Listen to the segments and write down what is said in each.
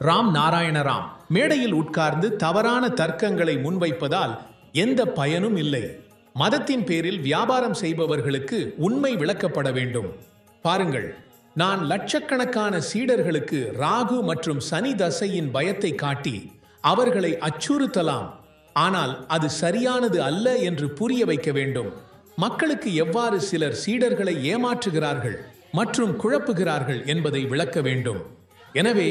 ராம் நாராயண ராம் மேடையில் உட்கார்ந்து தவறான தர்க்கங்களை முன்வைப்பதால் எந்த பயனும் இல்லை. மதத்தின் பேரில் வியாபாரம் செய்பவர்களுக்கு உண்மை விளக்கப்பட வேண்டும். பாருங்கள், நான் லட்சக்கணக்கான சீடர்களுக்கு ராகு மற்றும் சனி தசையின் பயத்தை காட்டி அவர்களை அச்சுறுத்தலாம், ஆனால் அது சரியானது அல்ல என்று புரிய வைக்க வேண்டும். மக்களுக்கு எவ்வாறு சிலர் சீடர்களை ஏமாற்றுகிறார்கள் மற்றும் குழப்புகிறார்கள் என்பதை விளக்க வேண்டும். எனவே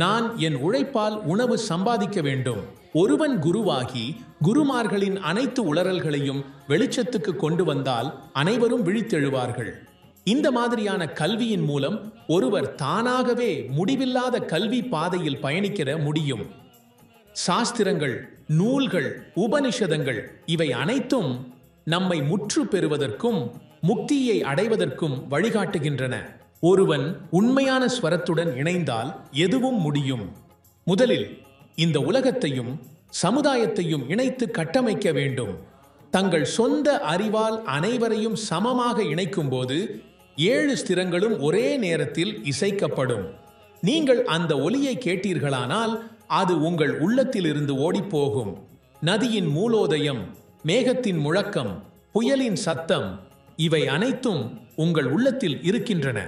நான் என் உழைப்பால் உணவு சம்பாதிக்க வேண்டும். ஒருவன் குருவாகி குருமார்களின் அனைத்து உளறல்களையும் வெளிச்சத்துக்கு கொண்டு வந்தால் அனைவரும் விழித்தெழுவார்கள். இந்த மாதிரியான கல்வியின் மூலம் ஒருவர் தானாகவே முடிவில்லாத கல்வி பாதையில் பயணிக்கிற முடியும். சாஸ்திரங்கள், நூல்கள், உபனிஷதங்கள் இவை அனைத்தும் நம்மை முற்று பெறுவதற்கும் முக்தியை அடைவதற்கும் வழிகாட்டுகின்றன. ஒருவன் உண்மையான ஸ்வரத்துடன் இணைந்தால் எதுவும் முடியும். முதலில் இந்த உலகத்தையும் சமுதாயத்தையும் இணைத்து கட்டமைக்க வேண்டும். தங்கள் சொந்த அறிவால் அனைவரையும் சமமாக இணைக்கும்போது 7 ஸ்திரங்களும் ஒரே நேரத்தில் இசைக்கப்படும். நீங்கள் அந்த ஒலியை கேட்டீர்களானால் அது உங்கள் உள்ளத்திலிருந்து ஓடிப்போகும். நதியின் மூலோதயம், மேகத்தின் முழக்கம், புயலின் சத்தம் இவை அனைத்தும் உங்கள் உள்ளத்தில் இருக்கின்றன.